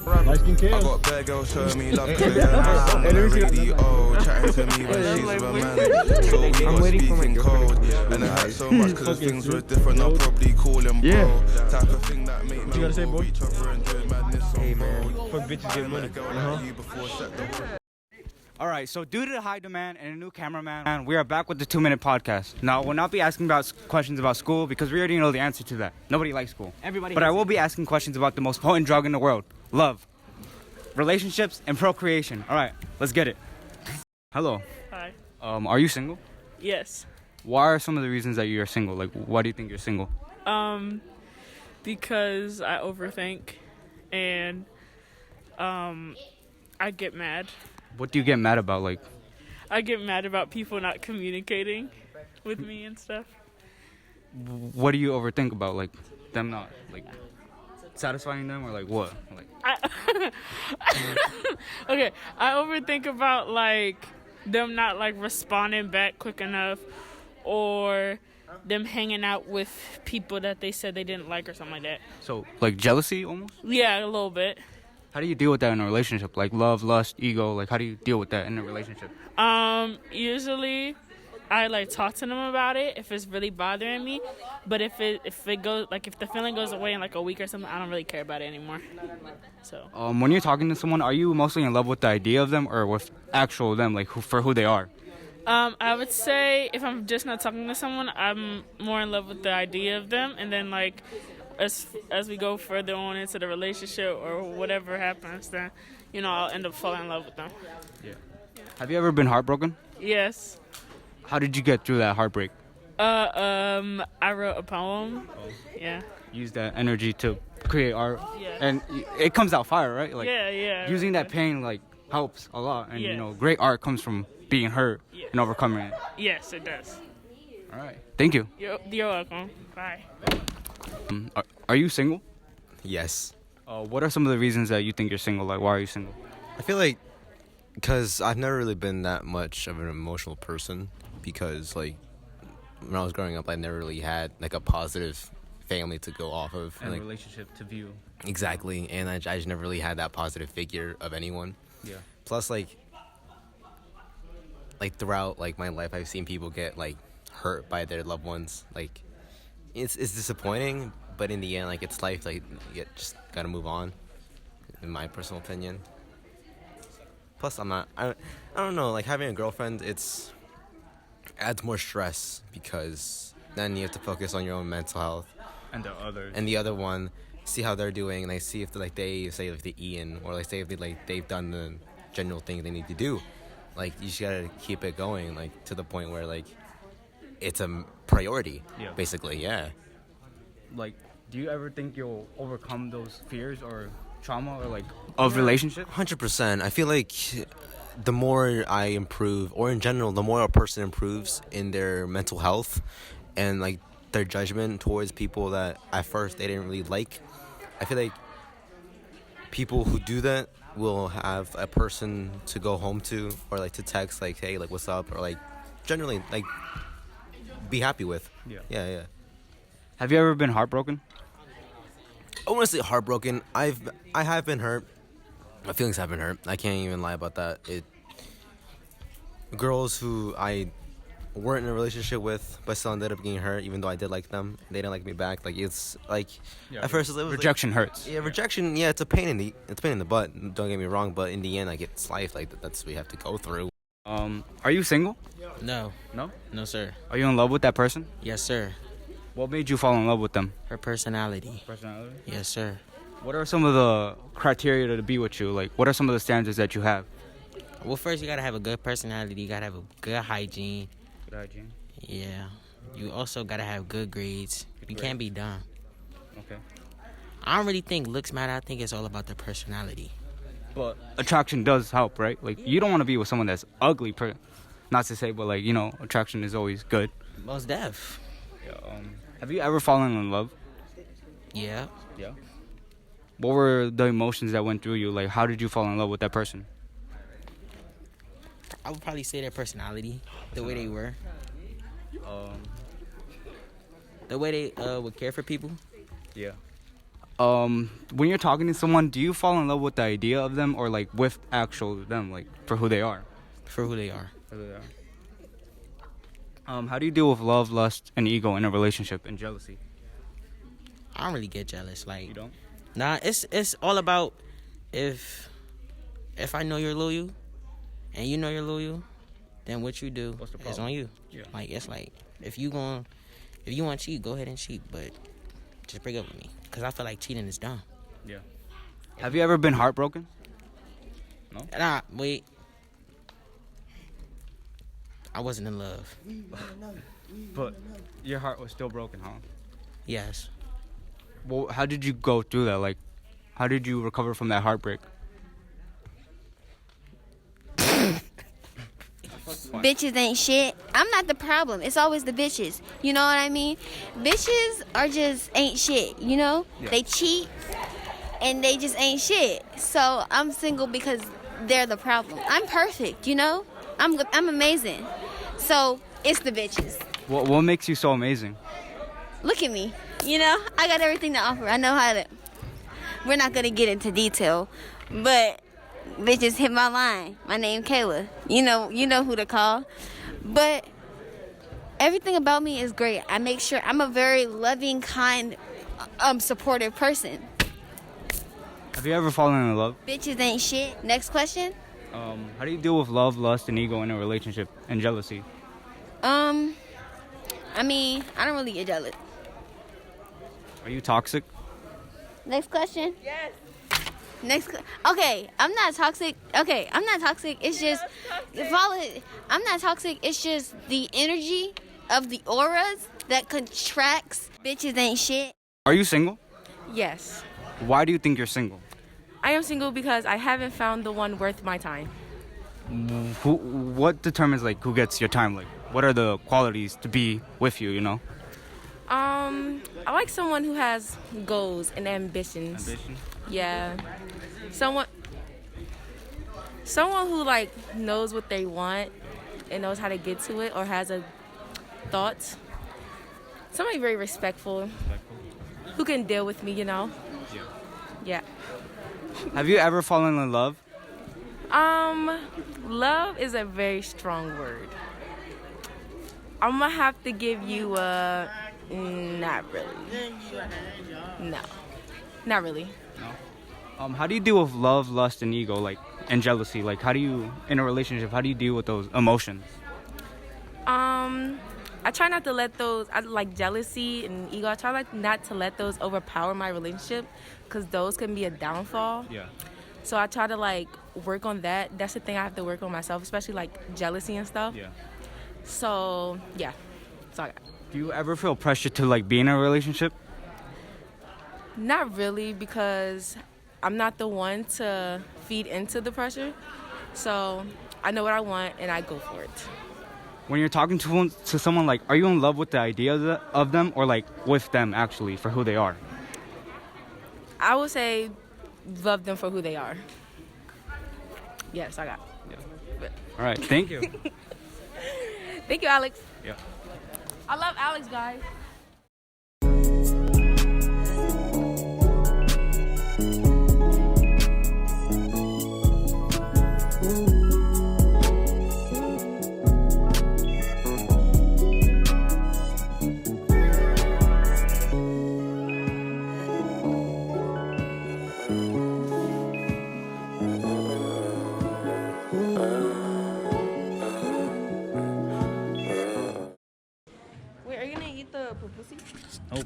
Light skin I kids. got bad girls showing me love cause they're nice on the radio, chatting to me when she's with a man. So we got speaking code, and I had so much cause things were different. I'll probably call him bro. Type of thing that make me go each other and do madness on bro. Fuck bitches get money. You before set the Alright, so due to the high demand and a new cameraman, we are back with the 2-minute podcast. Now, we'll not be asking about questions about school because we already know the answer to that. Nobody likes school. But I will be asking questions about the most potent drug in the world. Love. Relationships and procreation. Alright, let's get it. Hello. Hi. Are you single? Yes. Why are some of the reasons that you're single? Like, why do you think you're single? Because I overthink and I get mad. What do you get mad about? Like, I get mad about people not communicating with me and stuff. what do you overthink about? Like, them not, like, satisfying them or, like, what? Like, Okay, I overthink about, like, them not, like, responding back quick enough or them hanging out with people that they said they didn't like or something like that. so, like, jealousy almost? Yeah, a little bit. How do you deal with that in a relationship? Like, love, lust, ego, like, how do you deal with that in a relationship? Usually I like talk to them about it if it's really bothering me, but if it goes, like, if the feeling goes away in like a week or something, I don't really care about it anymore. So When you're talking to someone, are you mostly in love with the idea of them or with actual them, like, for who they are? I would say if I'm just not talking to someone, I'm more in love with the idea of them, and then like as we go further on into the relationship or whatever happens, then I'll end up falling in love with them. Yeah. Have you ever been heartbroken? Yes. How did you get through that heartbreak? I wrote a poem. Yeah. Use that energy to create art. Yeah. And it comes out fire, right? Like, Yeah. using that pain, like, helps a lot. And, Yeah. great art comes from being hurt and overcoming it. Yes, it does. All right. Thank you. You're welcome. Bye. Are you single? Yes. What are some of the reasons that you think you're single? Like, why are you single? I feel like because I've never really been that much of an emotional person because, like, when I was growing up, I never really had, like, a positive family to go off of. And like, relationship to view. Exactly. And I just never really had that positive figure of anyone. Yeah. Plus, like throughout, like, my life, I've seen people get, like, hurt by their loved ones. Like, it's disappointing, but in the end, like, it's life. Like, you just gotta move on, in my personal opinion. Plus, I don't know, like, having a girlfriend, adds more stress because then you have to focus on your own mental health. And the others. And the other one, see how they're doing, and, like, see if, like, they say, like, they eaten, or, like, say if they've done the general thing they need to do. Like, you just gotta keep it going, like, to the point where, like, it's a priority, basically, yeah. Like, do you ever think you'll overcome those fears or trauma or, like, of relationship? 100%. I feel like the more I improve, or in general, the more a person improves in their mental health and, like, their judgment towards people that at first they didn't really like, I feel like people who do that will have a person to go home to, or, like, to text, like, hey, like, what's up, or, like, generally, like, be happy with. Yeah. Have you ever been heartbroken? I want to say heartbroken. I have been hurt. My feelings have been hurt. I can't even lie about that. Girls who I weren't in a relationship with, but still ended up getting hurt, even though I did like them. They didn't like me back. Like, it's like at first it was rejection hurts. Yeah, rejection. Yeah, it's a pain in the butt. Don't get me wrong, but in the end, like, it's life. Like, that's what we have to go through. Are you single? No. No? No, sir. Are you in love with that person? Yes, sir. What made you fall in love with them? Her personality. Personality? Yes, sir. What are some of the criteria to be with you? Like, what are some of the standards that you have? Well, first, you gotta have a good personality. You gotta have a good hygiene. Good hygiene? Yeah. You also gotta have good grades. You can't be dumb. Okay. I don't really think looks matter. I think it's all about the personality. But attraction does help, right? Like, you don't want to be with someone that's ugly. Not to say, but, like, attraction is always good. Most def. Yeah, have you ever fallen in love? Yeah. Yeah. What were the emotions that went through you? Like, how did you fall in love with that person? I would probably say their personality, the way they were. The way they would care for people. Yeah. When you're talking to someone, do you fall in love with the idea of them or like with actual them, like for who they are? For who they are. For who they are. How do you deal with love, lust, and ego in a relationship and jealousy? I don't really get jealous. Like, You don't? nah, it's all about if I know you're loyal and you know you're loyal, then what you do What's the is problem? on you. Yeah. Like, it's like if you want to cheat, go ahead and cheat, but just break up with me, cause I feel like cheating is dumb. Yeah. Have you ever been heartbroken? Nah, wait. I wasn't in love. But your heart was still broken, huh? Yes. Well, how did you go through that? Like, how did you recover from that heartbreak? Bitches ain't shit. I'm not the problem. It's always the bitches. You know what I mean? Bitches are just ain't shit, you know? Yeah. They cheat and they just ain't shit. So I'm single because they're the problem. I'm perfect, you know? I'm amazing. So it's the bitches. What makes you so amazing? Look at me. You know? I got everything to offer. I know how to... We're not going to get into detail, but... Bitches hit my line. My name Kayla. You know who to call. But everything about me is great. I make sure I'm a very loving, kind, supportive person. Have you ever fallen in love? Bitches ain't shit. Next question. How do you deal with love, lust, and ego in a relationship and jealousy? I mean, I don't really get jealous. Are you toxic? Next question. Yes. Okay, I'm not toxic. Okay, I'm not toxic. It's just I'm not toxic. It's just the energy of the auras that contracts. Bitches ain't shit. Are you single? Yes. Why do you think you're single? I am single because I haven't found the one worth my time. What determines like who gets your time? Like, what are the qualities to be with you? You know. I like someone who has goals and ambitions. Ambition. Yeah. Someone who like knows what they want and knows how to get to it or has a thought. Somebody very respectful. Who can deal with me, you know? Yeah. Have you ever fallen in love? Love is a very strong word. I'm gonna have to give you a not really. No. Not really. No. How do you deal with love, lust, and ego, like, and jealousy? Like, how do you, in a relationship, how do you deal with those emotions? I try not to let those, like jealousy and ego, I try like not to let those overpower my relationship because those can be a downfall. Yeah. So I try to like work on that. That's the thing I have to work on myself, especially like jealousy and stuff. Yeah. So, yeah. That's all I got. Do you ever feel pressure to, like, be in a relationship? Not really, because I'm not the one to feed into the pressure. So I know what I want and I go for it. When you're talking to someone, like, are you in love with the idea of them or, like, with them, actually, for who they are? I would say love them for who they are. Yes, I got it. Yeah. All right, thank you. Thank you, Alex. Yeah. I love Alex, guys. Wait, are you gonna eat the pupusi? Nope.